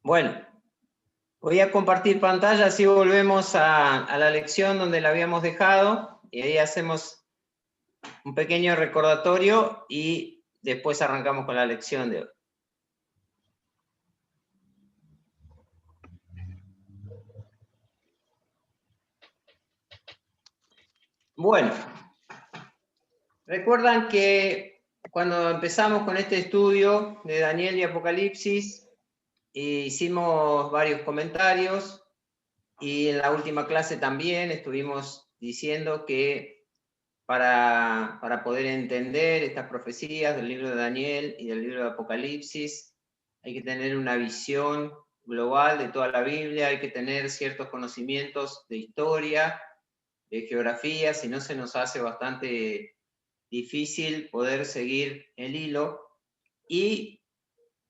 Bueno, voy a compartir pantalla, así volvemos a la lección donde la habíamos dejado, y ahí hacemos un pequeño recordatorio y después arrancamos con la lección de hoy. Bueno, recuerdan que cuando empezamos con este estudio de Daniel y Apocalipsis, hicimos varios comentarios, y en la última clase también estuvimos diciendo que para poder entender estas profecías del libro de Daniel y del libro de Apocalipsis, hay que tener una visión global de toda la Biblia, hay que tener ciertos conocimientos de historia, de geografía, si no se nos hace bastante difícil poder seguir el hilo. Y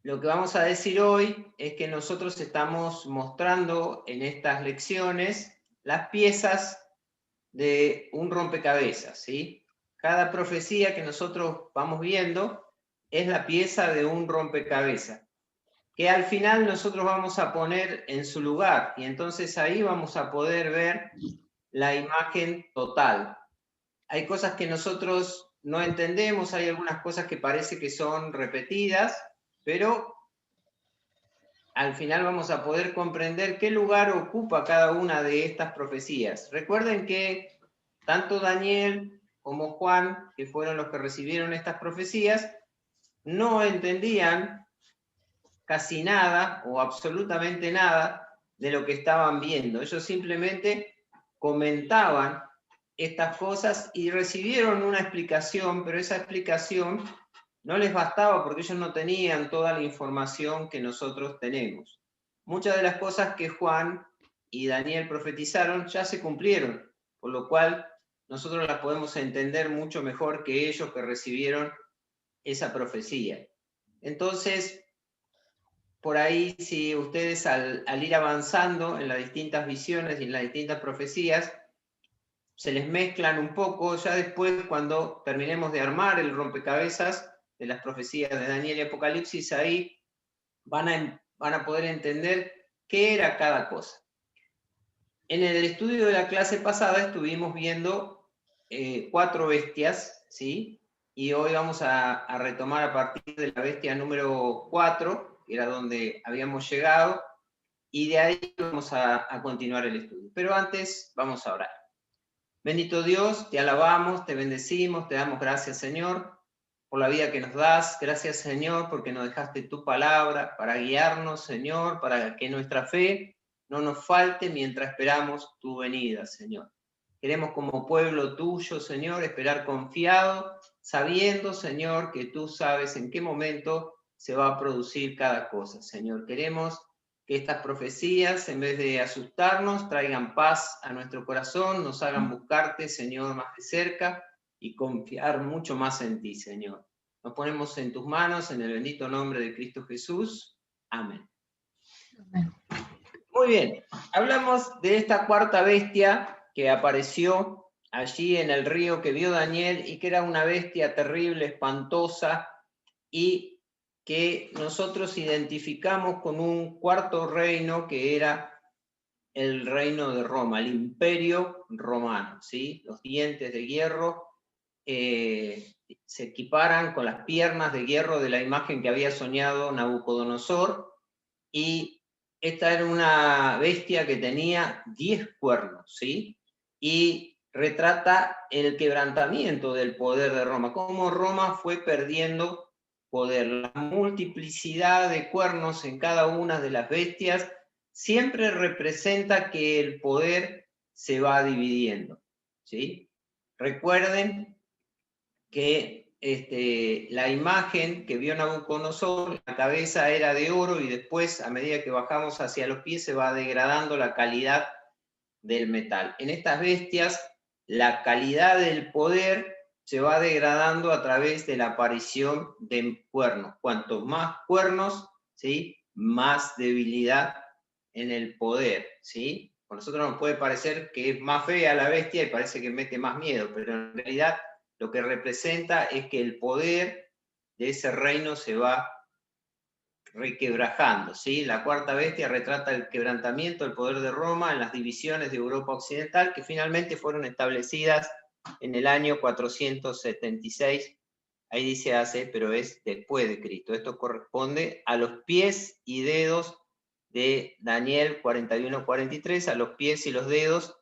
lo que vamos a decir hoy es que nosotros estamos mostrando en estas lecciones las piezas de un rompecabezas, ¿sí? Cada profecía que nosotros vamos viendo es la pieza de un rompecabezas, que al final nosotros vamos a poner en su lugar, y entonces ahí vamos a poder ver la imagen total. Hay cosas que nosotros no entendemos, hay algunas cosas que parece que son repetidas, pero al final vamos a poder comprender qué lugar ocupa cada una de estas profecías. Recuerden que tanto Daniel como Juan, que fueron los que recibieron estas profecías, no entendían casi nada o absolutamente nada de lo que estaban viendo. Ellos simplemente comentaban estas cosas y recibieron una explicación, pero esa explicación no les bastaba porque ellos no tenían toda la información que nosotros tenemos. Muchas de las cosas que Juan y Daniel profetizaron ya se cumplieron, por lo cual nosotros las podemos entender mucho mejor que ellos que recibieron esa profecía. Entonces, por ahí, si ustedes al ir avanzando en las distintas visiones y en las distintas profecías, se les mezclan un poco, ya después cuando terminemos de armar el rompecabezas de las profecías de Daniel y Apocalipsis, ahí van a poder entender qué era cada cosa. En el estudio de la clase pasada estuvimos viendo 4 bestias, ¿sí? Y hoy vamos a retomar a partir de la bestia número 4, que era donde habíamos llegado, y de ahí vamos a continuar el estudio. Pero antes vamos a orar. Bendito Dios, te alabamos, te bendecimos, te damos gracias, Señor, por la vida que nos das. Gracias, Señor, porque nos dejaste tu palabra para guiarnos, Señor, para que nuestra fe no nos falte mientras esperamos tu venida, Señor. Queremos como pueblo tuyo, Señor, esperar confiado, sabiendo, Señor, que tú sabes en qué momento se va a producir cada cosa, Señor. Queremos que estas profecías, en vez de asustarnos, traigan paz a nuestro corazón, nos hagan buscarte, Señor, más de cerca y confiar mucho más en ti, Señor. Nos ponemos en tus manos, en el bendito nombre de Cristo Jesús. Amén. Amén. Muy bien, hablamos de esta 4ª bestia que apareció allí en el río que vio Daniel y que era una bestia terrible, espantosa, y que nosotros identificamos con un 4º reino que era el reino de Roma, el imperio romano, ¿sí? Los dientes de hierro se equiparan con las piernas de hierro de la imagen que había soñado Nabucodonosor, y esta era una bestia que tenía 10 cuernos, ¿sí? Y retrata el quebrantamiento del poder de Roma, cómo Roma fue perdiendo poder. La multiplicidad de cuernos en cada una de las bestias siempre representa que el poder se va dividiendo, ¿sí? Recuerden que la imagen que vio Nabucodonosor, la cabeza era de oro y después, a medida que bajamos hacia los pies, se va degradando la calidad del metal. En estas bestias, la calidad del poder se va degradando a través de la aparición de cuernos. Cuanto más cuernos, ¿sí?, más debilidad en el poder, ¿sí? A nosotros nos puede parecer que es más fea la bestia y parece que mete más miedo, pero en realidad lo que representa es que el poder de ese reino se va requebrajando, ¿sí? La cuarta bestia retrata el quebrantamiento del poder de Roma en las divisiones de Europa Occidental, que finalmente fueron establecidas en el año 476. Ahí dice hace, pero es después de Cristo. Esto corresponde a los pies y dedos de Daniel 41-43, a los pies y los dedos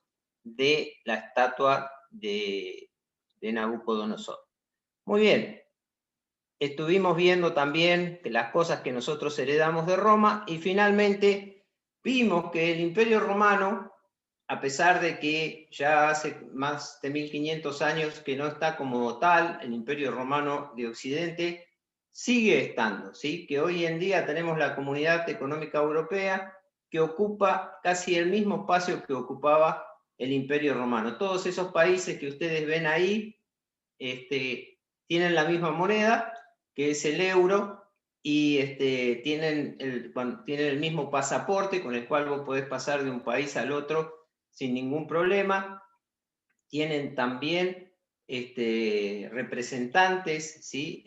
de la estatua de Nabucodonosor. Muy bien. Estuvimos viendo también las cosas que nosotros heredamos de Roma y finalmente vimos que el Imperio Romano, a pesar de que ya hace más de 1500 años que no está como tal, el Imperio Romano de Occidente sigue estando, ¿sí? Que hoy en día tenemos la Comunidad Económica Europea que ocupa casi el mismo espacio que ocupaba el Imperio Romano. Todos esos países que ustedes ven ahí tienen la misma moneda, que es el euro, y tienen el mismo pasaporte con el cual vos podés pasar de un país al otro sin ningún problema. Tienen también representantes, ¿sí?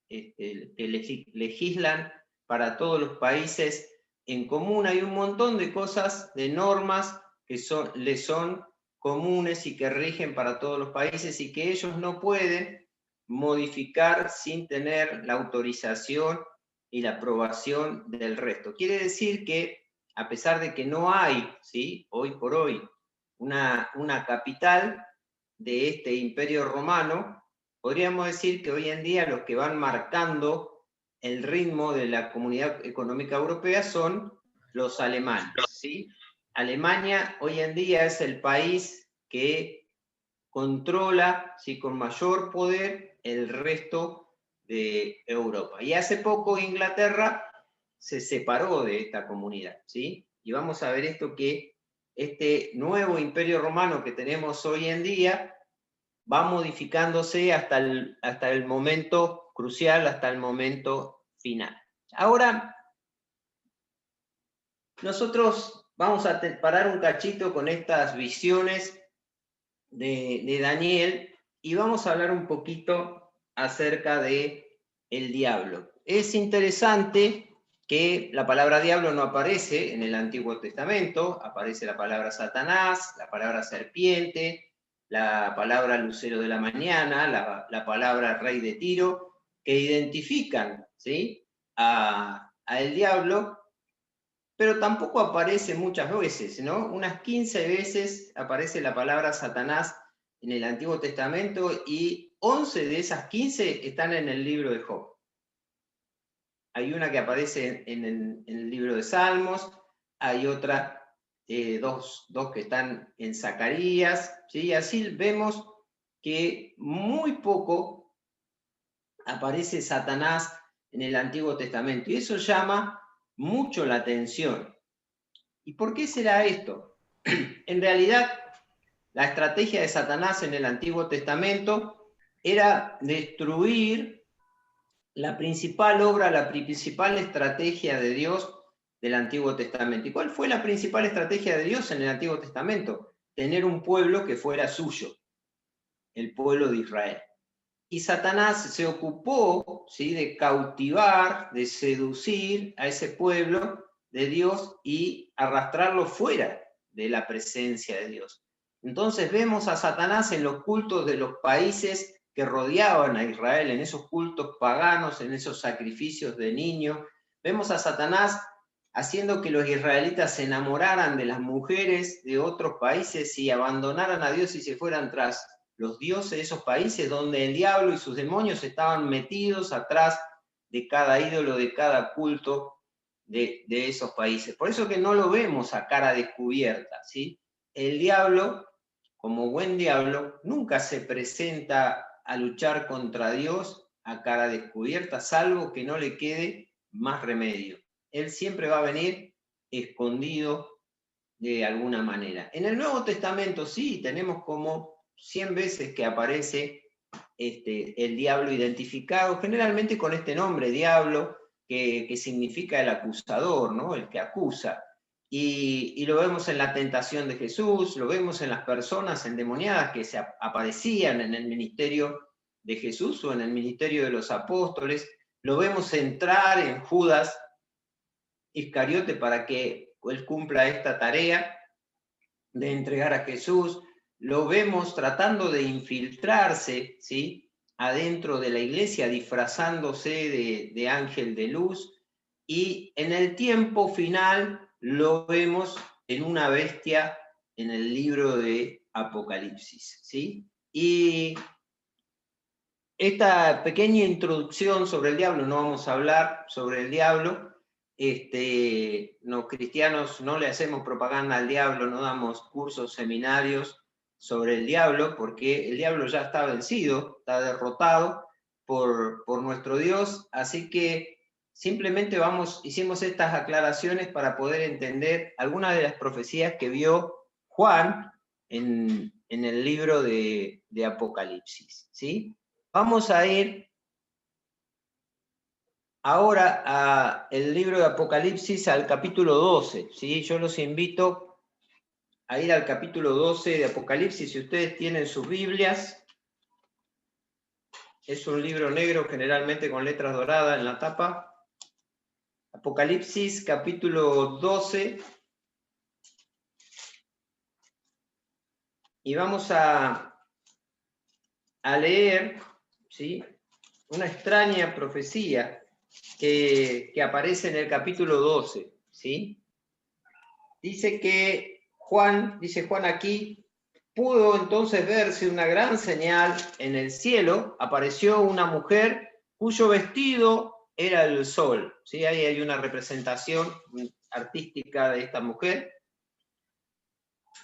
Que legislan para todos los países en común. Hay un montón de cosas, de normas que les son comunes y que rigen para todos los países y que ellos no pueden modificar sin tener la autorización y la aprobación del resto. Quiere decir que, a pesar de que no hay, ¿sí? Hoy por hoy, una capital de este imperio romano, podríamos decir que hoy en día los que van marcando el ritmo de la Comunidad Económica Europea son los alemanes, ¿sí? Alemania hoy en día es el país que controla, ¿sí?, con mayor poder el resto de Europa. Y hace poco Inglaterra se separó de esta comunidad, ¿sí? Y vamos a ver esto, que este nuevo imperio romano que tenemos hoy en día va modificándose hasta el momento crucial, hasta el momento final. Ahora, nosotros vamos a parar un cachito con estas visiones de Daniel y vamos a hablar un poquito acerca de el diablo. Es interesante que la palabra diablo no aparece en el Antiguo Testamento, aparece la palabra Satanás, la palabra serpiente, la palabra lucero de la mañana, la palabra rey de Tiro, que identifican, ¿sí?, a el diablo, pero tampoco aparece muchas veces, ¿no? Unas 15 veces aparece la palabra Satanás en el Antiguo Testamento y 11 de esas 15 están en el libro de Job. Hay una que aparece en el libro de Salmos, hay otra, dos que están en Zacarías, ¿sí? Así vemos que muy poco aparece Satanás en el Antiguo Testamento y eso llama mucho la atención. ¿Y por qué será esto? En realidad, la estrategia de Satanás en el Antiguo Testamento era destruir la principal obra, la principal estrategia de Dios del Antiguo Testamento. ¿Y cuál fue la principal estrategia de Dios en el Antiguo Testamento? Tener un pueblo que fuera suyo, el pueblo de Israel. Y Satanás se ocupó, ¿sí?, de cautivar, de seducir a ese pueblo de Dios y arrastrarlo fuera de la presencia de Dios. Entonces vemos a Satanás en los cultos de los países que rodeaban a Israel, en esos cultos paganos, en esos sacrificios de niños. Vemos a Satanás haciendo que los israelitas se enamoraran de las mujeres de otros países y abandonaran a Dios y se fueran tras los dioses de esos países, donde el diablo y sus demonios estaban metidos atrás de cada ídolo, de cada culto de esos países. Por eso que no lo vemos a cara descubierta, ¿sí? El diablo, como buen diablo, nunca se presenta a luchar contra Dios a cara descubierta, salvo que no le quede más remedio. Él siempre va a venir escondido de alguna manera. En el Nuevo Testamento sí, tenemos como 100 veces que aparece el diablo identificado, generalmente con este nombre, diablo, que significa el acusador, ¿no?, el que acusa. Y lo vemos en la tentación de Jesús, lo vemos en las personas endemoniadas que aparecían en el ministerio de Jesús o en el ministerio de los apóstoles. lo vemos entrar en Judas Iscariote para que él cumpla esta tarea de entregar a Jesús. Lo vemos tratando de infiltrarse, ¿sí?, adentro de la iglesia, disfrazándose de ángel de luz, y en el tiempo final lo vemos en una bestia en el libro de Apocalipsis, ¿sí? Y esta pequeña introducción sobre el diablo, no vamos a hablar sobre el diablo. Los cristianos no le hacemos propaganda al diablo, no damos cursos, seminarios sobre el diablo, porque el diablo ya está vencido, está derrotado por nuestro Dios, así que simplemente hicimos estas aclaraciones para poder entender algunas de las profecías que vio Juan en el libro de Apocalipsis, ¿sí? Vamos a ir ahora al libro de Apocalipsis, al capítulo 12, ¿sí? Yo los invito a ir al capítulo 12 de Apocalipsis. Si ustedes tienen sus Biblias, es un libro negro generalmente con letras doradas en la tapa. Apocalipsis capítulo 12. Y vamos a leer, ¿sí?, una extraña profecía que aparece en el capítulo 12, ¿sí? Dice Juan aquí, pudo entonces verse una gran señal en el cielo, apareció una mujer cuyo vestido era el sol, ¿sí? Ahí hay una representación artística de esta mujer.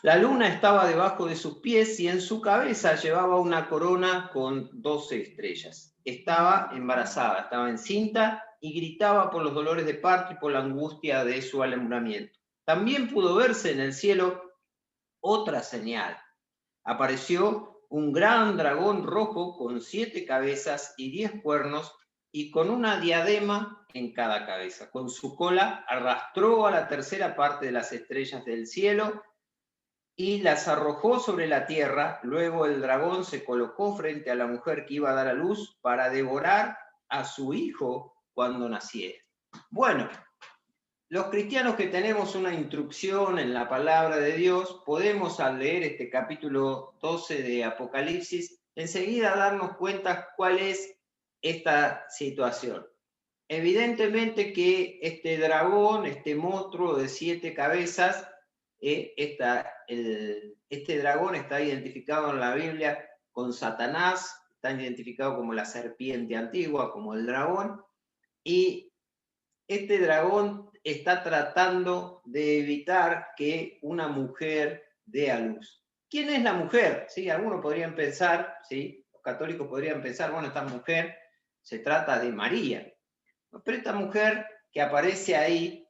La luna estaba debajo de sus pies y en su cabeza llevaba una corona con 12 estrellas. Estaba embarazada, estaba encinta y gritaba por los dolores de parto y por la angustia de su alumbramiento. También pudo verse en el cielo otra señal. Apareció un gran dragón rojo con 7 cabezas y 10 cuernos y con una diadema en cada cabeza. Con su cola arrastró a la tercera parte de las estrellas del cielo y las arrojó sobre la tierra. Luego el dragón se colocó frente a la mujer que iba a dar a luz para devorar a su hijo cuando naciera. Bueno, los cristianos que tenemos una instrucción en la palabra de Dios, podemos al leer este capítulo 12 de Apocalipsis, enseguida darnos cuenta cuál es esta situación. Evidentemente que este dragón, este monstruo de 7 cabezas, este dragón está identificado en la Biblia con Satanás, está identificado como la serpiente antigua, como el dragón, y este dragón está tratando de evitar que una mujer dé a luz. ¿Quién es la mujer? ¿Sí? Algunos podrían pensar, ¿sí?, los católicos podrían pensar, bueno, esta mujer se trata de María. Pero esta mujer que aparece ahí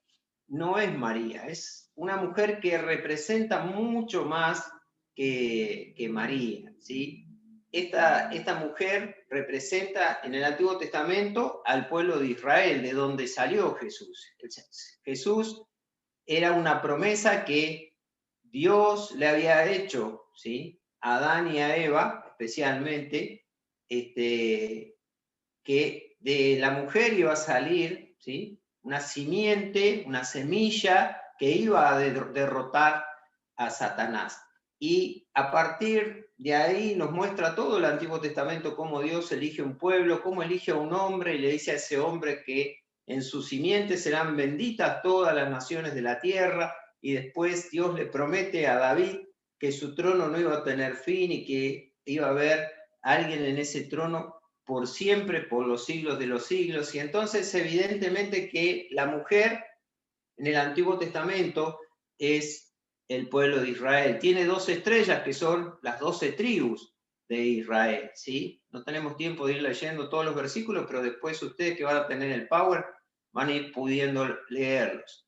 no es María, es una mujer que representa mucho más que María, ¿sí? Esta mujer representa en el Antiguo Testamento al pueblo de Israel, de donde salió Jesús. Jesús era una promesa que Dios le había hecho, ¿sí?, a Adán y a Eva, especialmente, que de la mujer iba a salir, ¿sí?, una simiente, una semilla que iba a derrotar a Satanás. Y a partir de ahí nos muestra todo el Antiguo Testamento cómo Dios elige un pueblo, cómo elige a un hombre y le dice a ese hombre que en su simiente serán benditas todas las naciones de la tierra, y después Dios le promete a David que su trono no iba a tener fin y que iba a haber alguien en ese trono por siempre, por los siglos de los siglos. Y entonces evidentemente que la mujer en el Antiguo Testamento es el pueblo de Israel. Tiene 12 estrellas que son las 12 tribus de Israel, ¿sí? No tenemos tiempo de ir leyendo todos los versículos, pero después ustedes que van a tener el Power van a ir pudiendo leerlos.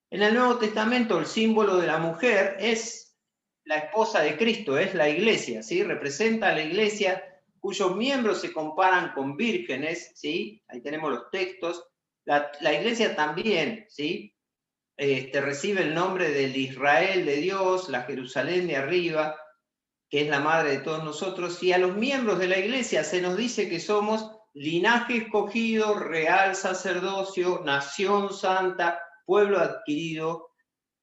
En el Nuevo Testamento el símbolo de la mujer es la esposa de Cristo, es la iglesia, ¿sí? Representa a la iglesia cuyos miembros se comparan con vírgenes, ¿sí? Ahí tenemos los textos. La iglesia también, ¿sí?, recibe el nombre del Israel de Dios, la Jerusalén de arriba, que es la madre de todos nosotros, y a los miembros de la iglesia se nos dice que somos linaje escogido, real sacerdocio, nación santa, pueblo adquirido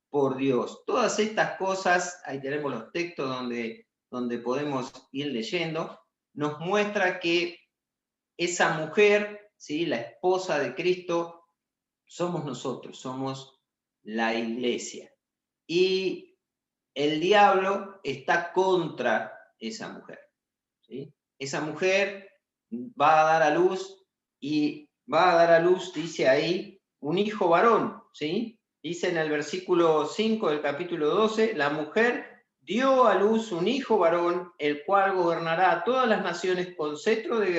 por Dios. Todas estas cosas, ahí tenemos los textos donde podemos ir leyendo, nos muestra que esa mujer, ¿sí?, la esposa de Cristo, somos nosotros, somos la iglesia. Y el diablo está contra esa mujer, ¿sí? Esa mujer va a dar a luz, y va a dar a luz, dice ahí, un hijo varón, ¿sí? Dice en el versículo 5 del capítulo 12, la mujer dio a luz un hijo varón, el cual gobernará a todas las naciones con cetro de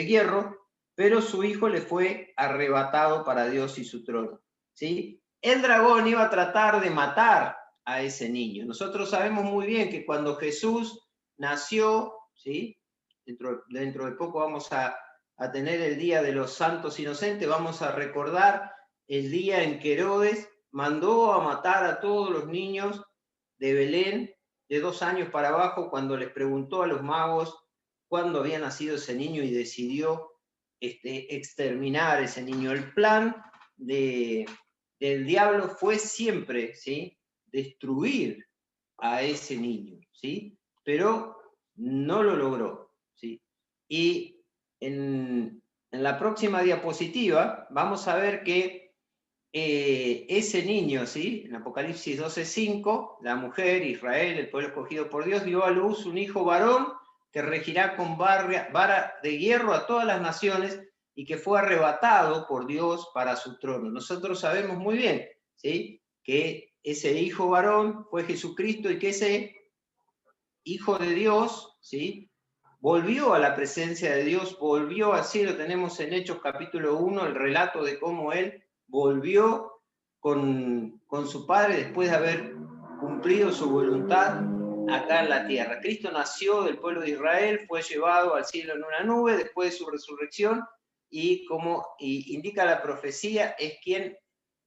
hierro, pero su hijo le fue arrebatado para Dios y su trono, ¿sí? El dragón iba a tratar de matar a ese niño. Nosotros sabemos muy bien que cuando Jesús nació, ¿sí?, dentro de poco vamos a tener el Día de los Santos Inocentes, vamos a recordar el día en que Herodes mandó a matar a todos los niños de Belén de 2 años para abajo, cuando les preguntó a los magos cuándo había nacido ese niño y decidió exterminar ese niño. El plan del diablo fue siempre, ¿sí?, destruir a ese niño, ¿sí?, pero no lo logró, ¿sí? Y en la próxima diapositiva vamos a ver que ese niño, ¿sí?, en Apocalipsis 12:5, la mujer, Israel, el pueblo escogido por Dios, dio a luz un hijo varón que regirá con vara de hierro a todas las naciones, y que fue arrebatado por Dios para su trono. Nosotros sabemos muy bien, ¿sí?, que ese hijo varón fue Jesucristo, y que ese hijo de Dios, ¿sí?, volvió a la presencia de Dios, volvió al cielo. Tenemos en Hechos capítulo 1 el relato de cómo él volvió con su Padre después de haber cumplido su voluntad acá en la tierra. Cristo nació del pueblo de Israel, fue llevado al cielo en una nube después de su resurrección, y como indica la profecía, es quien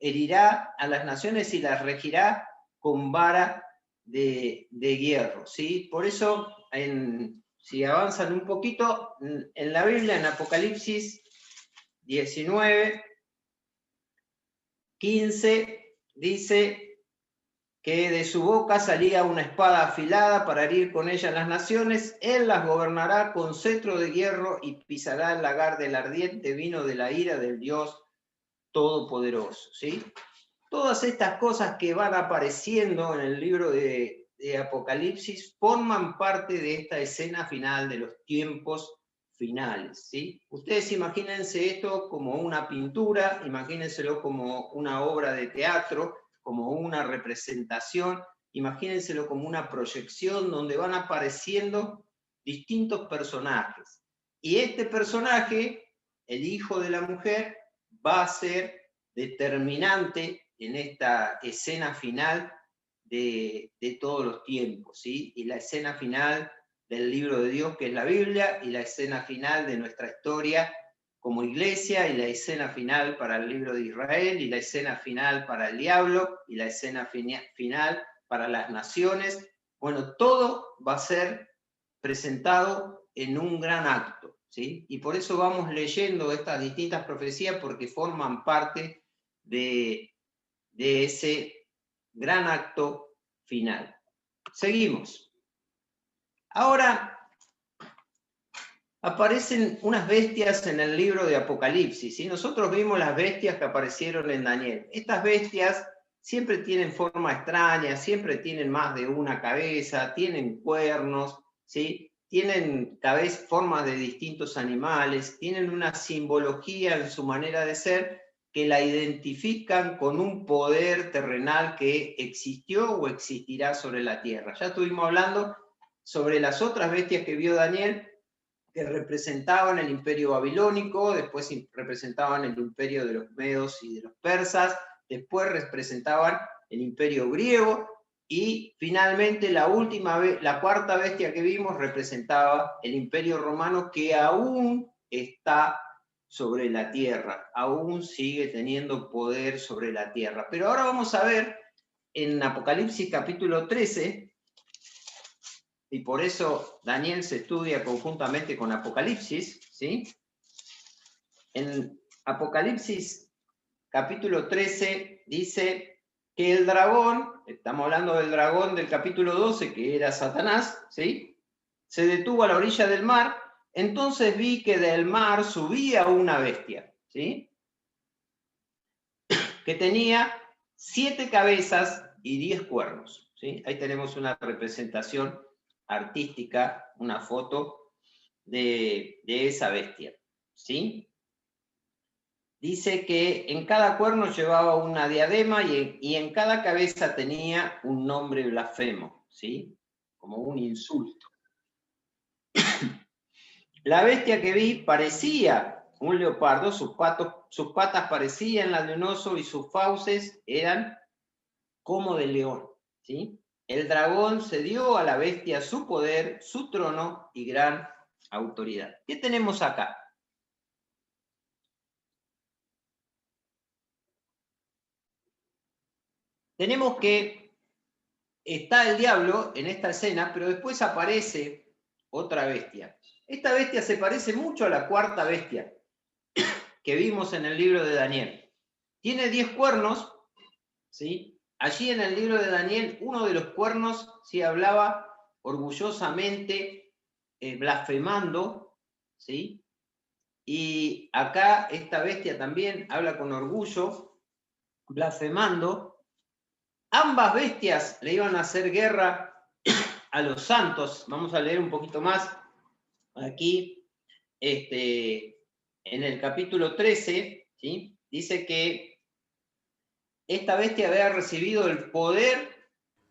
herirá a las naciones y las regirá con vara de hierro, ¿sí? Por eso, si avanzan un poquito, en la Biblia, en Apocalipsis 19, 15, dice que de su boca salía una espada afilada para herir con ella las naciones. Él las gobernará con cetro de hierro, y pisará el lagar del ardiente vino de la ira del Dios Todopoderoso, ¿sí? Todas estas cosas que van apareciendo en el libro de Apocalipsis forman parte de esta escena final de los tiempos finales, ¿sí? Ustedes imagínense esto como una pintura, imagínenselo como una obra de teatro, como una representación, imagínenselo como una proyección donde van apareciendo distintos personajes. Y este personaje, el hijo de la mujer, va a ser determinante en esta escena final de todos los tiempos, ¿sí? Y la escena final del libro de Dios, que es la Biblia, y la escena final de nuestra historia como iglesia, y la escena final para el libro de Israel, y la escena final para el diablo, y la escena final para las naciones. Bueno, todo va a ser presentado en un gran acto, ¿sí? Y por eso vamos leyendo estas distintas profecías, porque forman parte de ese gran acto final. Seguimos. Ahora aparecen unas bestias en el libro de Apocalipsis, ¿sí? Nosotros vimos las bestias que aparecieron en Daniel. Estas bestias siempre tienen forma extraña, siempre tienen más de una cabeza, tienen cuernos, ¿sí? Tienen formas de distintos animales, tienen una simbología en su manera de ser que la identifican con un poder terrenal que existió o existirá sobre la tierra. Ya estuvimos hablando sobre las otras bestias que vio Daniel, que representaban el imperio babilónico, después representaban el imperio de los medos y de los persas, después representaban el imperio griego, y finalmente la cuarta bestia que vimos representaba el imperio romano, que aún está sobre la tierra, aún sigue teniendo poder sobre la tierra. Pero ahora vamos a ver en Apocalipsis capítulo 13, y por eso Daniel se estudia conjuntamente con Apocalipsis, ¿sí? en Apocalipsis capítulo 13 dice que el dragón, estamos hablando del dragón del capítulo 12, que era Satanás, ¿sí? Se detuvo a la orilla del mar, entonces vi que del mar subía una bestia, ¿sí? Que tenía 7 cabezas y 10 cuernos, ¿sí? Ahí tenemos una representación artística, una foto de esa bestia, ¿sí? Dice que en cada cuerno llevaba una diadema y en cada cabeza tenía un nombre blasfemo, ¿sí? Como un insulto. La bestia que vi parecía un leopardo, sus patas parecían las de un oso y sus fauces eran como de león, ¿sí? El dragón cedió a la bestia su poder, su trono y gran autoridad. ¿Qué tenemos acá? Tenemos que está el diablo en esta escena, pero después aparece otra bestia. Esta bestia se parece mucho a la cuarta bestia que vimos en el libro de Daniel. Tiene 10 cuernos, ¿sí? Allí en el libro de Daniel, uno de los cuernos sí hablaba orgullosamente, blasfemando, ¿sí? Y acá esta bestia también habla con orgullo, blasfemando. Ambas bestias le iban a hacer guerra a los santos. Vamos a leer un poquito más aquí, en el capítulo 13, ¿sí? Dice que esta bestia había recibido el poder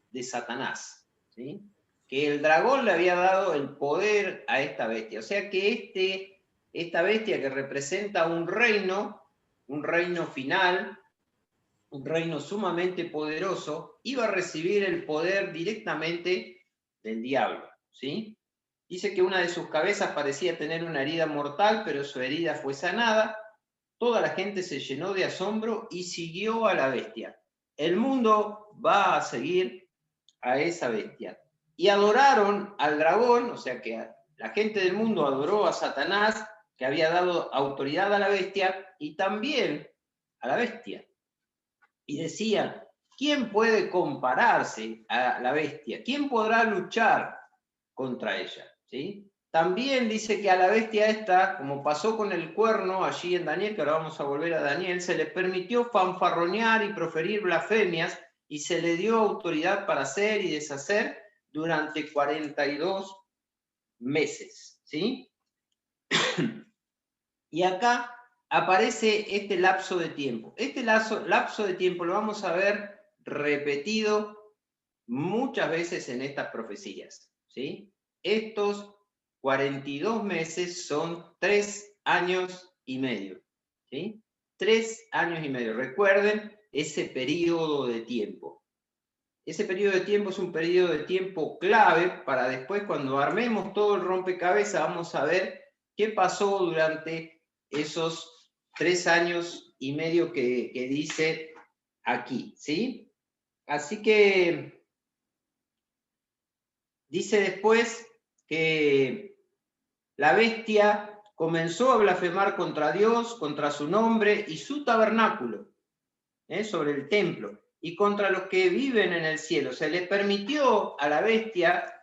de Satanás, ¿sí? Que el dragón le había dado el poder a esta bestia. O sea que esta bestia que representa un reino final, un reino sumamente poderoso, iba a recibir el poder directamente del diablo, ¿sí? Dice que una de sus cabezas parecía tener una herida mortal, pero su herida fue sanada. Toda la gente se llenó de asombro y siguió a la bestia. El mundo va a seguir a esa bestia. Y adoraron al dragón, o sea que la gente del mundo adoró a Satanás, que había dado autoridad a la bestia, y también a la bestia. Y decían, ¿quién puede compararse a la bestia? ¿Quién podrá luchar contra ella? ¿Sí? También dice que a la bestia esta, como pasó con el cuerno allí en Daniel, que ahora vamos a volver a Daniel, se le permitió fanfarronear y proferir blasfemias y se le dio autoridad para hacer y deshacer durante 42 meses. ¿Sí? Y acá aparece este lapso de tiempo. Este lapso de tiempo lo vamos a ver repetido muchas veces en estas profecías, ¿sí? Estos 42 meses son 3 años y medio, ¿sí? 3 años y medio. Recuerden ese periodo de tiempo. Ese periodo de tiempo es un periodo de tiempo clave para después, cuando armemos todo el rompecabezas, vamos a ver qué pasó durante esos 3 años y medio que dice aquí, ¿sí? Así que dice después que la bestia comenzó a blasfemar contra Dios, contra su nombre y su tabernáculo, sobre el templo, y contra los que viven en el cielo. Se le permitió a la bestia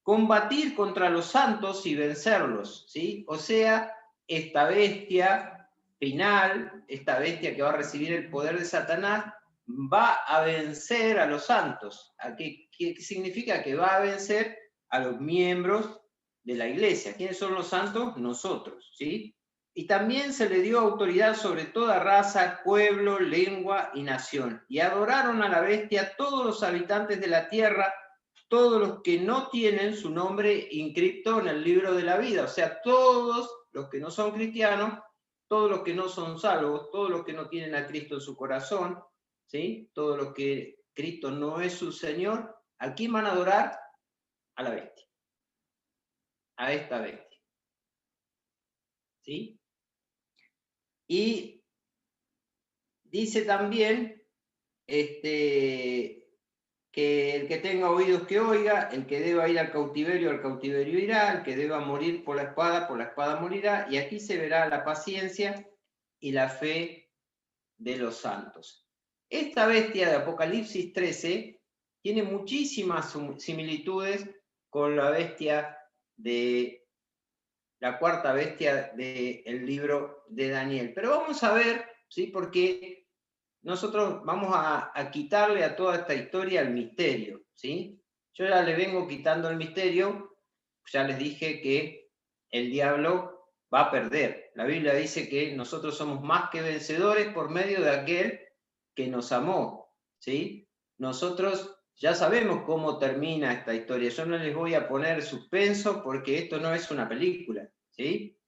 combatir contra los santos y vencerlos, ¿sí? O sea, esta bestia final, esta bestia que va a recibir el poder de Satanás, va a vencer a los santos. ¿Qué significa? Que va a vencer a los miembros de la iglesia. ¿Quiénes son los santos? Nosotros, ¿sí? Y también se le dio autoridad sobre toda raza, pueblo, lengua y nación. Y adoraron a la bestia todos los habitantes de la tierra, todos los que no tienen su nombre inscrito en el libro de la vida. O sea, todos los que no son cristianos, todos los que no son salvos, todos los que no tienen a Cristo en su corazón, ¿sí? Todos los que Cristo no es su Señor, ¿a quién van a adorar? A la bestia. A esta bestia. ¿Sí? Y dice también que el que tenga oídos que oiga, el que deba ir al cautiverio irá, el que deba morir por la espada morirá, y aquí se verá la paciencia y la fe de los santos. Esta bestia de Apocalipsis 13 tiene muchísimas similitudes con la bestia de la cuarta bestia del libro de Daniel. Pero vamos a ver, ¿sí? Porque nosotros vamos a quitarle a toda esta historia el misterio, ¿sí? Yo ya le vengo quitando el misterio, ya les dije que el diablo va a perder. La Biblia dice que nosotros somos más que vencedores por medio de aquel que nos amó, ¿sí? Nosotros ya sabemos cómo termina esta historia. Yo no les voy a poner suspenso porque esto no es una película, ¿sí?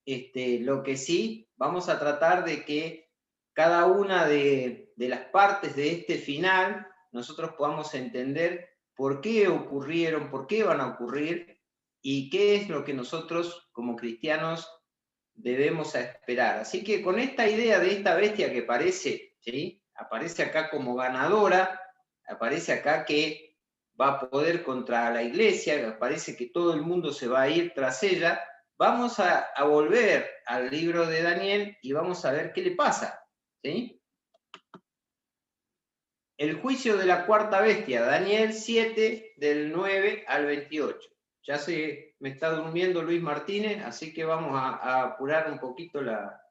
Lo que sí, vamos a tratar de que cada una de las partes de este final nosotros podamos entender por qué ocurrieron, por qué van a ocurrir y qué es lo que nosotros como cristianos debemos esperar. Así que con esta idea de esta bestia que aparece, ¿sí? Aparece acá como ganadora, aparece acá que va a poder contra la iglesia, parece que todo el mundo se va a ir tras ella. Vamos a volver al libro de Daniel y vamos a ver qué le pasa, ¿sí? El juicio de la cuarta bestia, Daniel 7, del 9 al 28. Ya me está durmiendo Luis Martínez, así que vamos a apurar un poquito la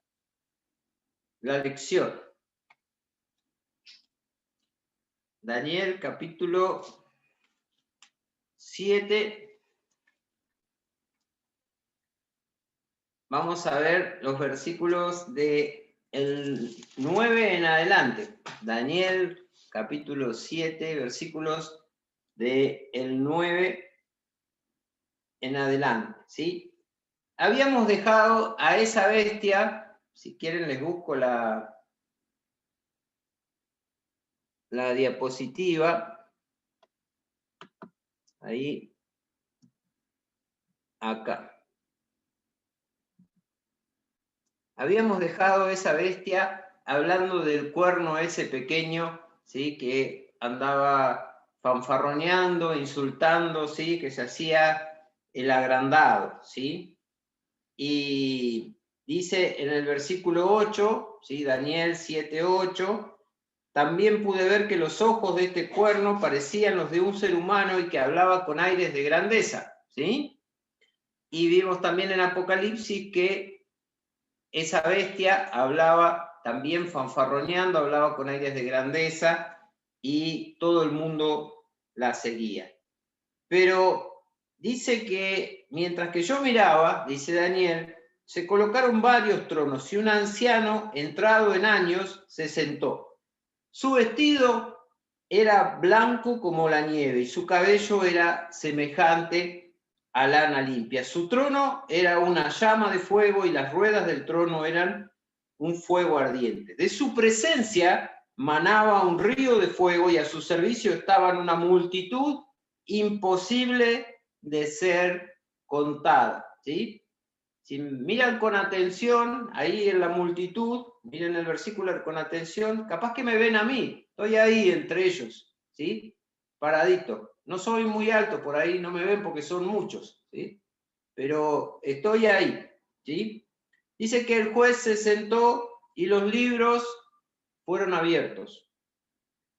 lección. Daniel capítulo 7. Vamos a ver los versículos del 9 en adelante. Daniel capítulo 7, versículos del 9 en adelante, ¿sí? Habíamos dejado a esa bestia, si quieren les busco la diapositiva, ahí, acá. Habíamos dejado esa bestia hablando del cuerno ese pequeño, ¿sí? Que andaba fanfarroneando, insultando, ¿sí? Que se hacía el agrandado, ¿sí? Y dice en el versículo 8, ¿sí? Daniel 7:8, también pude ver que los ojos de este cuerno parecían los de un ser humano y que hablaba con aires de grandeza, ¿sí? Y vimos también en Apocalipsis que esa bestia hablaba también fanfarroneando, hablaba con aires de grandeza y todo el mundo la seguía. Pero dice que mientras que yo miraba, dice Daniel, se colocaron varios tronos y un anciano entrado en años se sentó. Su vestido era blanco como la nieve y su cabello era semejante a lana limpia. Su trono era una llama de fuego y las ruedas del trono eran un fuego ardiente. De su presencia manaba un río de fuego y a su servicio estaban una multitud imposible de ser contada, ¿sí? Si miran con atención, ahí en la multitud, miren el versículo con atención, capaz que me ven a mí, estoy ahí entre ellos, ¿sí? Paradito. No soy muy alto, por ahí no me ven porque son muchos, ¿sí? Pero estoy ahí, ¿sí? Dice que el juez se sentó y los libros fueron abiertos.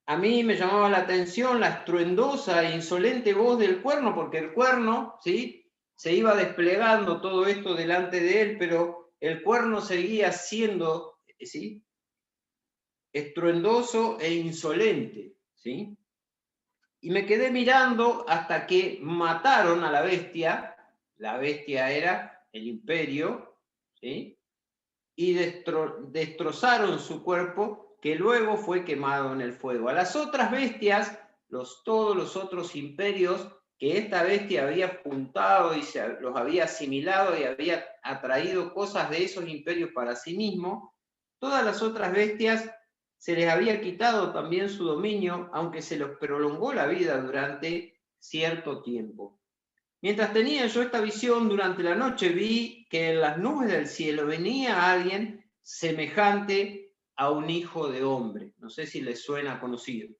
A mí me llamaba la atención la estruendosa e insolente voz del cuerno, porque el cuerno, ¿sí? Se iba desplegando todo esto delante de él, pero el cuerno seguía siendo, ¿sí? Estruendoso e insolente, ¿sí? Y me quedé mirando hasta que mataron a la bestia era el imperio, ¿sí? Y destrozaron su cuerpo, que luego fue quemado en el fuego. A las otras bestias, todos los otros imperios que esta bestia había juntado y los había asimilado y había atraído cosas de esos imperios para sí mismo, todas las otras bestias se les había quitado también su dominio, aunque se les prolongó la vida durante cierto tiempo. Mientras tenía yo esta visión durante la noche, vi que en las nubes del cielo venía alguien semejante a un hijo de hombre. No sé si les suena conocido.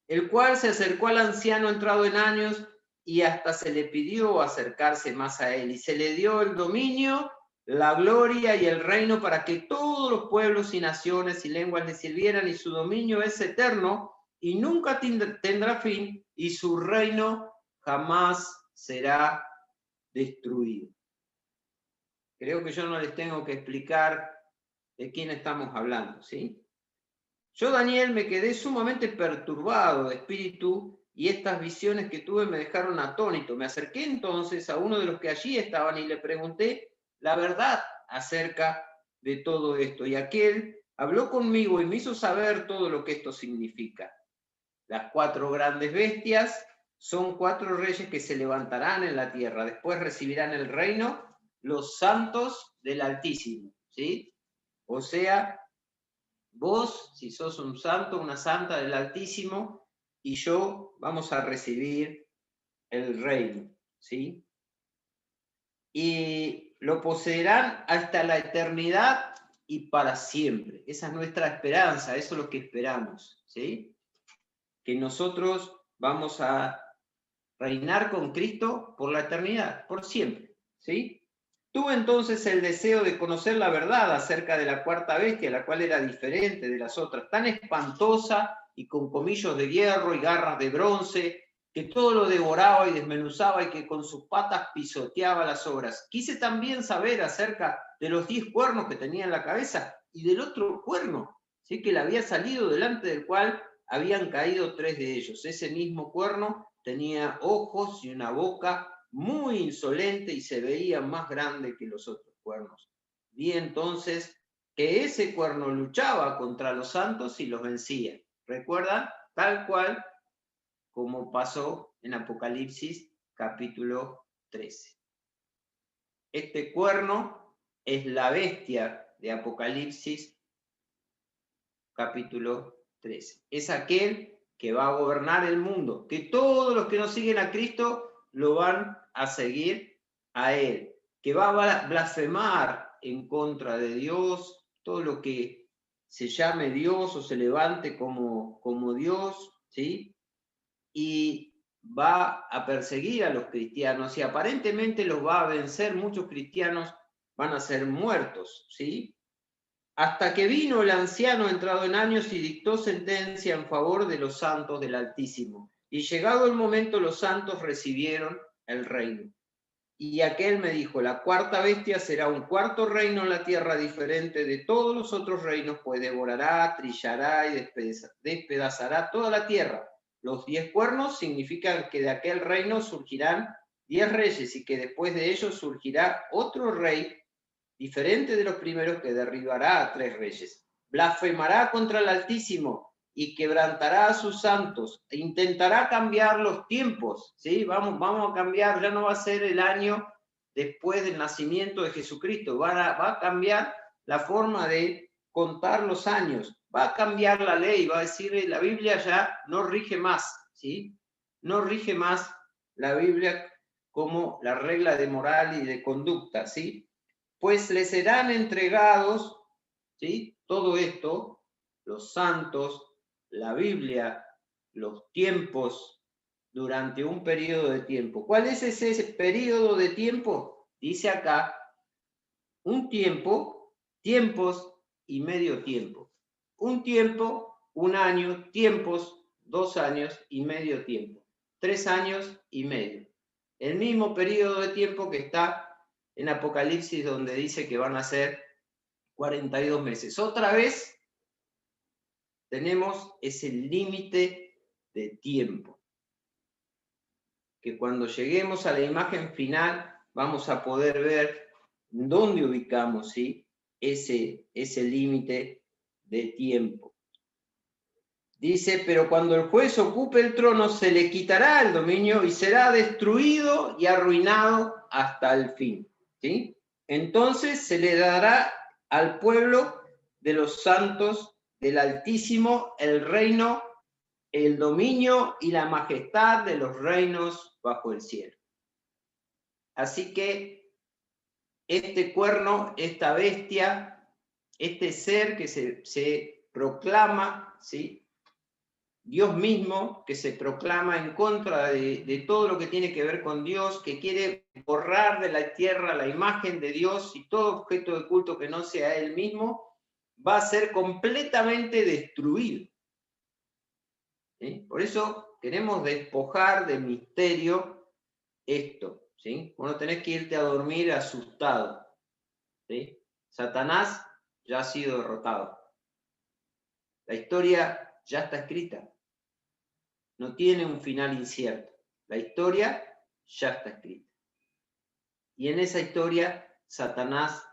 El cual se acercó al anciano entrado en años y hasta se le pidió acercarse más a él. Y se le dio el dominio la gloria y el reino para que todos los pueblos y naciones y lenguas le sirvieran, y su dominio es eterno y nunca tendrá fin, y su reino jamás será destruido. Creo que yo no les tengo que explicar de quién estamos hablando, ¿sí? Yo, Daniel, me quedé sumamente perturbado de espíritu y estas visiones que tuve me dejaron atónito. Me acerqué entonces a uno de los que allí estaban y le pregunté la verdad acerca de todo esto. Y aquel habló conmigo y me hizo saber todo lo que esto significa. Las 4 grandes bestias son 4 reyes que se levantarán en la tierra. Después recibirán el reino los santos del Altísimo, ¿sí? O sea, vos, si sos un santo, una santa del Altísimo, y yo vamos a recibir el reino, ¿sí? Y lo poseerán hasta la eternidad y para siempre. Esa es nuestra esperanza, eso es lo que esperamos, ¿sí? Que nosotros vamos a reinar con Cristo por la eternidad, por siempre, ¿sí? Tuve entonces el deseo de conocer la verdad acerca de la 4ª bestia, la cual era diferente de las otras, tan espantosa y con colmillos de hierro y garras de bronce, que todo lo devoraba y desmenuzaba y que con sus patas pisoteaba las obras. Quise también saber acerca de los 10 cuernos que tenía en la cabeza y del otro cuerno, ¿sí? Que le había salido, delante del cual habían caído 3 de ellos. Ese mismo cuerno tenía ojos y una boca muy insolente y se veía más grande que los otros cuernos. Vi entonces que ese cuerno luchaba contra los santos y los vencía. ¿Recuerdan? Tal cual como pasó en Apocalipsis capítulo 13. Este cuerno es la bestia de Apocalipsis capítulo 13. Es aquel que va a gobernar el mundo, que todos los que no siguen a Cristo lo van a seguir a él, que va a blasfemar en contra de Dios, todo lo que se llame Dios o se levante como Dios, ¿sí? Y va a perseguir a los cristianos y aparentemente los va a vencer. Muchos cristianos van a ser muertos, ¿sí? Hasta que vino el anciano entrado en años y dictó sentencia en favor de los santos del Altísimo. Y llegado el momento, los santos recibieron el reino. Y aquel me dijo, la 4ª bestia será un 4º reino en la tierra diferente de todos los otros reinos, pues devorará, trillará y despedazará toda la tierra. Los 10 cuernos significan que de aquel reino surgirán 10 reyes y que después de ellos surgirá otro rey diferente de los primeros, que derribará a 3 reyes. Blasfemará contra el Altísimo y quebrantará a sus santos. E intentará cambiar los tiempos, ¿sí? Vamos a cambiar, ya no va a ser el año después del nacimiento de Jesucristo, va a cambiar la forma de contar los años, va a cambiar la ley, va a decir, la Biblia ya no rige más, ¿sí? No rige más la Biblia como la regla de moral y de conducta, ¿sí? Pues le serán entregados, ¿sí? Todo esto, los santos, la Biblia, los tiempos, durante un periodo de tiempo. ¿Cuál es ese periodo de tiempo? Dice acá, un tiempo, tiempos y medio tiempo. Un tiempo, un año, tiempos, 2 años y medio tiempo. 3 años y medio. El mismo periodo de tiempo que está en Apocalipsis, donde dice que van a ser 42 meses. Otra vez tenemos ese límite de tiempo, que cuando lleguemos a la imagen final vamos a poder ver dónde ubicamos, ¿sí? ese límite de tiempo. Dice, pero cuando el juez ocupe el trono, se le quitará el dominio y será destruido y arruinado hasta el fin, ¿sí? Entonces se le dará al pueblo de los santos del Altísimo el reino, el dominio y la majestad de los reinos bajo el cielo. Así que este cuerno, esta bestia, este ser que se proclama, ¿sí? Dios mismo, que se proclama en contra de todo lo que tiene que ver con Dios, que quiere borrar de la tierra la imagen de Dios y todo objeto de culto que no sea Él mismo, va a ser completamente destruido. ¿Sí? Por eso queremos despojar de misterio esto. ¿Sí? Vos no tenés que irte a dormir asustado. ¿Sí? Satanás ya ha sido derrotado. La historia ya está escrita. No tiene un final incierto. La historia ya está escrita. Y en esa historia, Satanás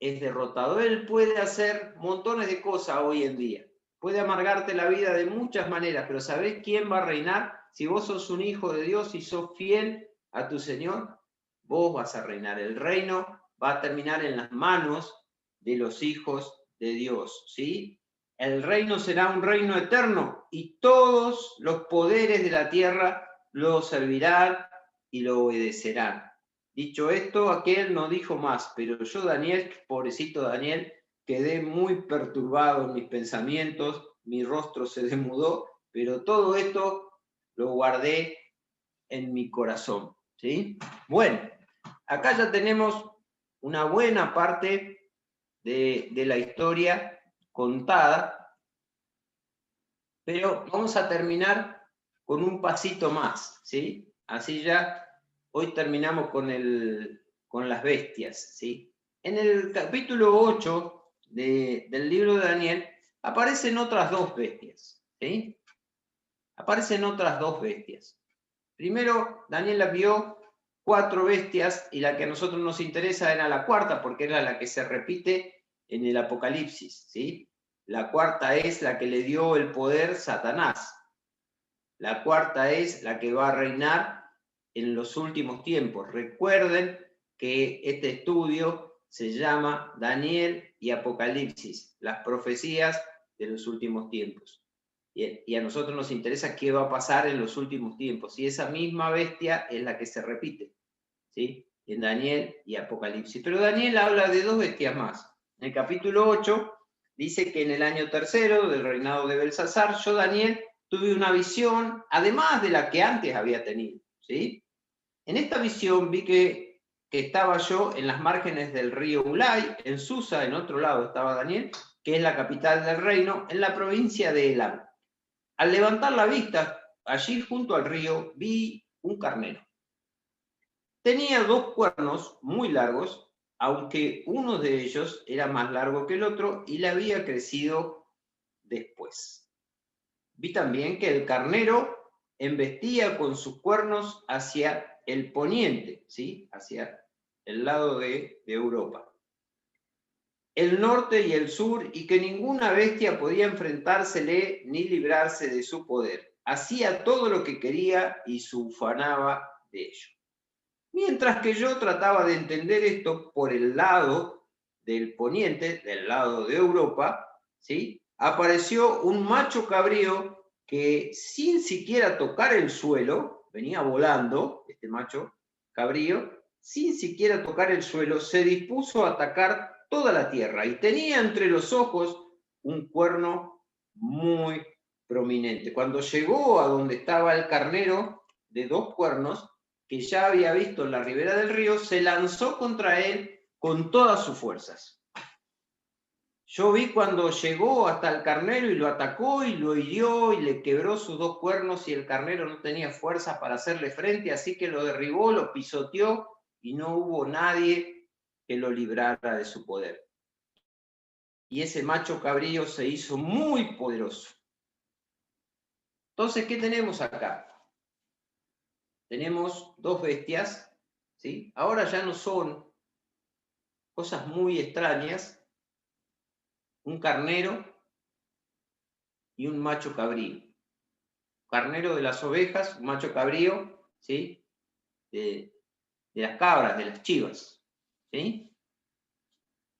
es derrotado. Él puede hacer montones de cosas hoy en día. Puede amargarte la vida de muchas maneras, pero ¿sabés quién va a reinar? Si vos sos un hijo de Dios y sos fiel a tu Señor, vos vas a reinar. El reino va a terminar en las manos de los hijos de Dios, ¿sí? El reino será un reino eterno y todos los poderes de la tierra lo servirán y lo obedecerán. Dicho esto, aquel no dijo más, pero yo, Daniel, pobrecito Daniel, quedé muy perturbado en mis pensamientos, mi rostro se demudó, pero todo esto lo guardé en mi corazón, ¿sí? Bueno, acá ya tenemos una buena parte de la historia contada, pero vamos a terminar con un pasito más, ¿sí? Así ya hoy terminamos con las bestias, ¿sí? En el capítulo 8 del libro de Daniel aparecen otras dos bestias, ¿sí? Aparecen otras dos bestias. Primero, Daniel vio 4 bestias y la que a nosotros nos interesa era la cuarta porque era la que se repite en el Apocalipsis, ¿sí? La cuarta es la que le dio el poder Satanás. La cuarta es la que va a reinar en los últimos tiempos. Recuerden que este estudio se llama Daniel y Apocalipsis, las profecías de los últimos tiempos. Y a nosotros nos interesa qué va a pasar en los últimos tiempos. Y esa misma bestia es la que se repite, ¿sí? En Daniel y Apocalipsis. Pero Daniel habla de 2 bestias más. En el capítulo 8 dice que en el año tercero del reinado de Belsasar, yo, Daniel, tuve una visión, además de la que antes había tenido, ¿sí? En esta visión vi que estaba yo en las márgenes del río Ulai, en Susa, en otro lado estaba Daniel, que es la capital del reino, en la provincia de Elam. Al levantar la vista, allí junto al río, vi un carnero. Tenía 2 cuernos muy largos, aunque uno de ellos era más largo que el otro y le había crecido después. Vi también que el carnero embestía con sus cuernos hacia el poniente, ¿sí? Hacia el lado de Europa, el norte y el sur, y que ninguna bestia podía enfrentársele ni librarse de su poder. Hacía todo lo que quería y se ufanaba de ello. Mientras que yo trataba de entender esto por el lado del poniente, del lado de Europa, ¿sí? Apareció un macho cabrío que sin siquiera tocar el suelo, venía volando, este macho cabrío, sin siquiera tocar el suelo, se dispuso a atacar toda la tierra y tenía entre los ojos un cuerno muy prominente. Cuando llegó a donde estaba el carnero de 2 cuernos, que ya había visto en la ribera del río, se lanzó contra él con todas sus fuerzas. Yo vi cuando llegó hasta el carnero y lo atacó y lo hirió y le quebró sus 2 cuernos y el carnero no tenía fuerzas para hacerle frente, así que lo derribó, lo pisoteó y no hubo nadie que lo librara de su poder. Y ese macho cabrío se hizo muy poderoso. Entonces, ¿qué tenemos acá? Tenemos 2 bestias, ¿sí? Ahora ya no son cosas muy extrañas, un carnero y un macho cabrío. Carnero de las ovejas, un macho cabrío, ¿sí? De las cabras, de las chivas, ¿sí?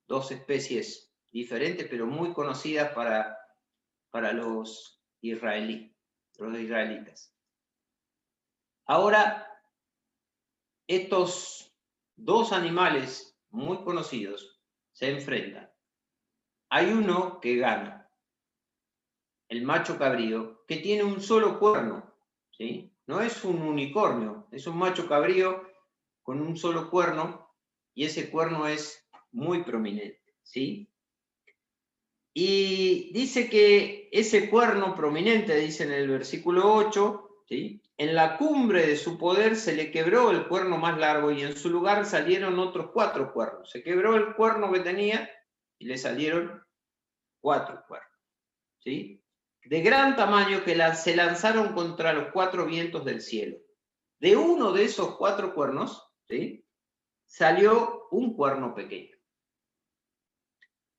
2 especies diferentes, pero muy conocidas para los israelitas. Ahora, estos 2 animales muy conocidos se enfrentan. Hay uno que gana el macho cabrío, que tiene un solo cuerno, ¿sí? No es un unicornio, es un macho cabrío con un solo cuerno, y ese cuerno es muy prominente, ¿sí? Y dice que ese cuerno prominente, dice en el versículo 8, ¿sí? En la cumbre de su poder se le quebró el cuerno más largo y en su lugar salieron otros 4 cuernos. Se quebró el cuerno que tenía y le salieron 4 cuernos, ¿sí? De gran tamaño que se lanzaron contra los 4 vientos del cielo. De uno de esos 4 cuernos, ¿sí? Salió un cuerno pequeño,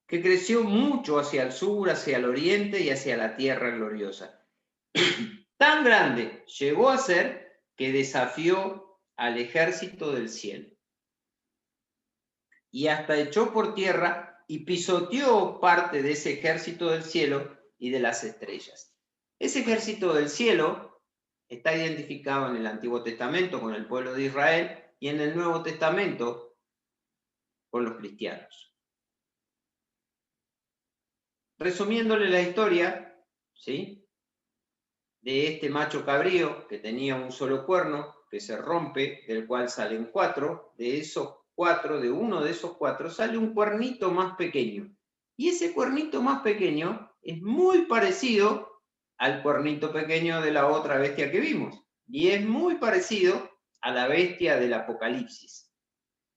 que creció mucho hacia el sur, hacia el oriente y hacia la tierra gloriosa. Tan grande llegó a ser que desafió al ejército del cielo. Y hasta echó por tierra y pisoteó parte de ese ejército del cielo y de las estrellas. Ese ejército del cielo está identificado en el Antiguo Testamento con el pueblo de Israel y en el Nuevo Testamento con los cristianos. Resumiéndole la historia, ¿sí?, de este macho cabrío que tenía un solo cuerno, que se rompe, del cual salen 4, de esos 4, de uno de esos 4, sale un cuernito más pequeño. Y ese cuernito más pequeño es muy parecido al cuernito pequeño de la otra bestia que vimos. Y es muy parecido a la bestia del Apocalipsis.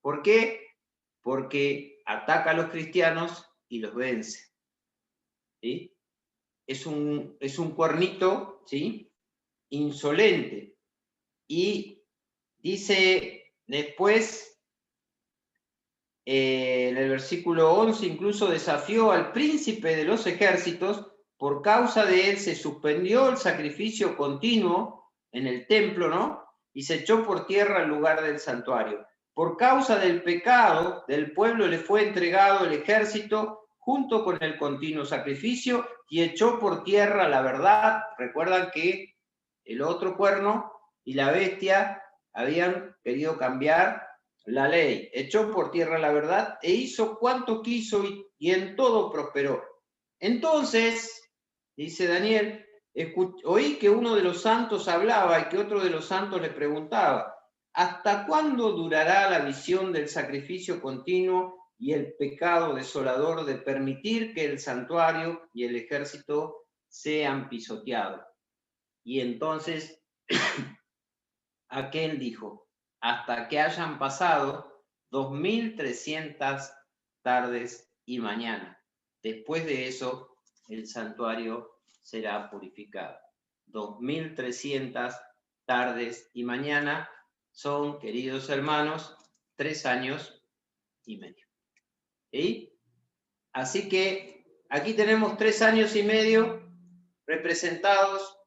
¿Por qué? Porque ataca a los cristianos y los vence, ¿sí? Es un cuernito, ¿sí?, insolente. Y dice después, en el versículo 11, incluso desafió al príncipe de los ejércitos, por causa de él se suspendió el sacrificio continuo en el templo, ¿no? Y se echó por tierra el lugar del santuario. Por causa del pecado del pueblo le fue entregado el ejército junto con el continuo sacrificio y echó por tierra la verdad. Recuerdan que el otro cuerno y la bestia habían querido cambiar la ley, echó por tierra la verdad e hizo cuanto quiso y en todo prosperó. Entonces, dice Daniel, oí que uno de los santos hablaba y que otro de los santos le preguntaba, ¿hasta cuándo durará la visión del sacrificio continuo y el pecado desolador de permitir que el santuario y el ejército sean pisoteados? Y entonces aquel dijo, hasta que hayan pasado 2300 tardes y mañana. Después de eso, el santuario será purificado. 2300 tardes y mañana son, queridos hermanos, 3 años y medio. ¿Sí? Así que aquí tenemos 3 años y medio representados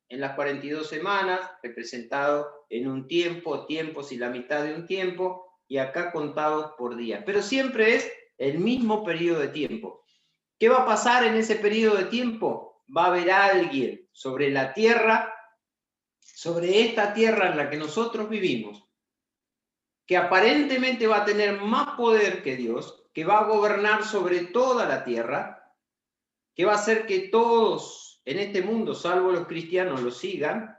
en las 42 semanas, representado en un tiempo, tiempos y la mitad de un tiempo, y acá contados por día. Pero siempre es el mismo periodo de tiempo. ¿Qué va a pasar en ese periodo de tiempo? Va a haber alguien sobre la tierra, sobre esta tierra en la que nosotros vivimos, que aparentemente va a tener más poder que Dios, que va a gobernar sobre toda la tierra, que va a hacer que todos en este mundo, salvo los cristianos, lo sigan,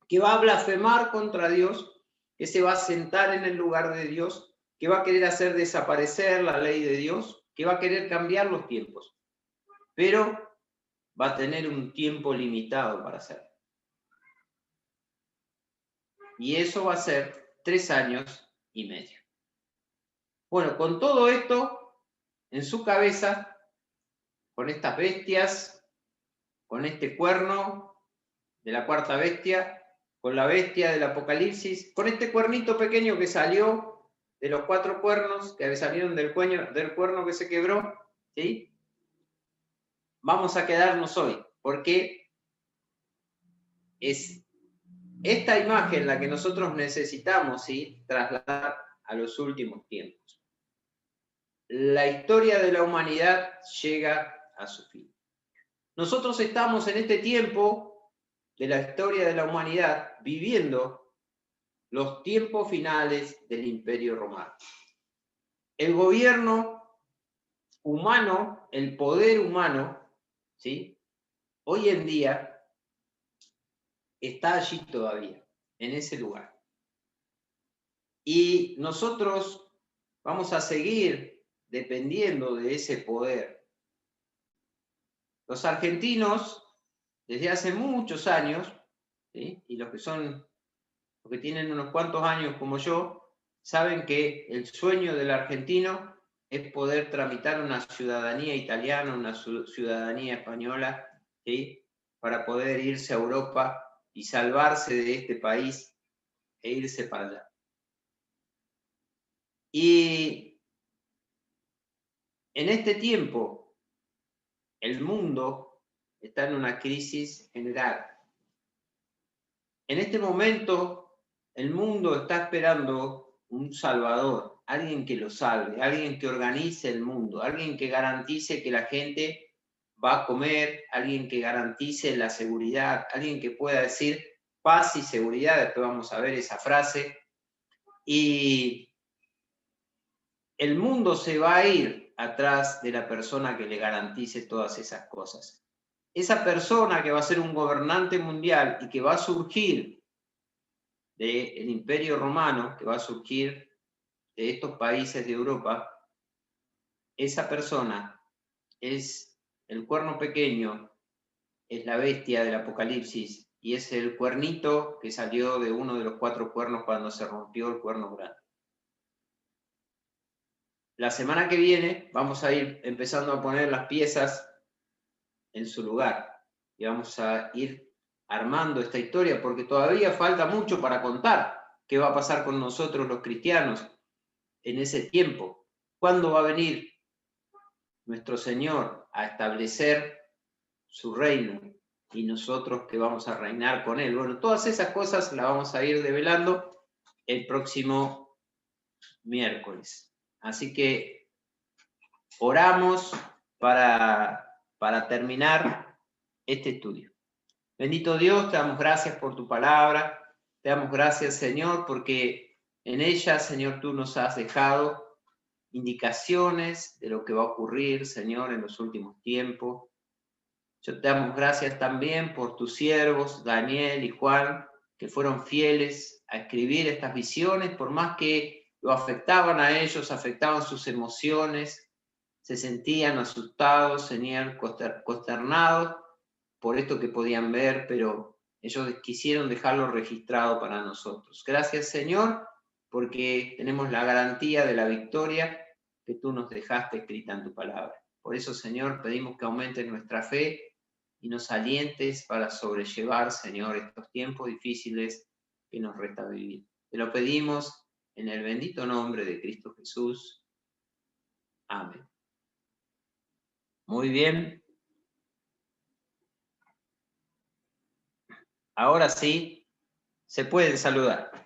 que va a blasfemar contra Dios, que se va a sentar en el lugar de Dios, que va a querer hacer desaparecer la ley de Dios, que va a querer cambiar los tiempos, pero va a tener un tiempo limitado para hacerlo. Y eso va a ser 3 años y medio. Bueno, con todo esto en su cabeza, con estas bestias, con este cuerno de la cuarta bestia, con la bestia del Apocalipsis, con este cuernito pequeño que salió de los 4 cuernos que salieron del cuerno que se quebró, ¿sí? Vamos a quedarnos hoy, porque es esta imagen la que nosotros necesitamos, ¿sí?, trasladar a los últimos tiempos. La historia de la humanidad llega a su fin. Nosotros estamos en este tiempo de la historia de la humanidad viviendo los tiempos finales del Imperio Romano. El gobierno humano, el poder humano, ¿sí? Hoy en día está allí todavía, en ese lugar. Y nosotros vamos a seguir dependiendo de ese poder. Los argentinos, desde hace muchos años, ¿sí? Y los que tienen unos cuantos años como yo, saben que el sueño del argentino es poder tramitar una ciudadanía italiana, una ciudadanía española, ¿sí? Para poder irse a Europa y salvarse de este país e irse para allá. Y en este tiempo, el mundo está en una crisis general. En este momento, el mundo está esperando un salvador, alguien que lo salve, alguien que organice el mundo, alguien que garantice que la gente va a comer, alguien que garantice la seguridad, alguien que pueda decir paz y seguridad, después vamos a ver esa frase, y el mundo se va a ir atrás de la persona que le garantice todas esas cosas. Esa persona que va a ser un gobernante mundial y que va a surgir del Imperio Romano, que va a surgir de estos países de Europa, esa persona es el cuerno pequeño, es la bestia del Apocalipsis y es el cuernito que salió de uno de los 4 cuernos cuando se rompió el cuerno grande. La semana que viene vamos a ir empezando a poner las piezas en su lugar y vamos a ir armando esta historia porque todavía falta mucho para contar qué va a pasar con nosotros los cristianos en ese tiempo. ¿Cuándo va a venir nuestro Señor a establecer su reino y nosotros que vamos a reinar con Él? Bueno, todas esas cosas las vamos a ir develando el próximo miércoles. Así que oramos para terminar este estudio. Bendito Dios, te damos gracias por tu palabra, te damos gracias, Señor, porque en ella, Señor, tú nos has dejado indicaciones de lo que va a ocurrir, Señor, en los últimos tiempos. Yo te damos gracias también por tus siervos, Daniel y Juan, que fueron fieles a escribir estas visiones, por más que lo afectaban a ellos, afectaban sus emociones, se sentían asustados, Señor, consternados por esto que podían ver, pero ellos quisieron dejarlo registrado para nosotros. Gracias, Señor, porque tenemos la garantía de la victoria que tú nos dejaste escrita en tu palabra. Por eso, Señor, pedimos que aumente nuestra fe y nos alientes para sobrellevar, Señor, estos tiempos difíciles que nos resta vivir. Te lo pedimos en el bendito nombre de Cristo Jesús. Amén. Muy bien. Ahora sí, se pueden saludar.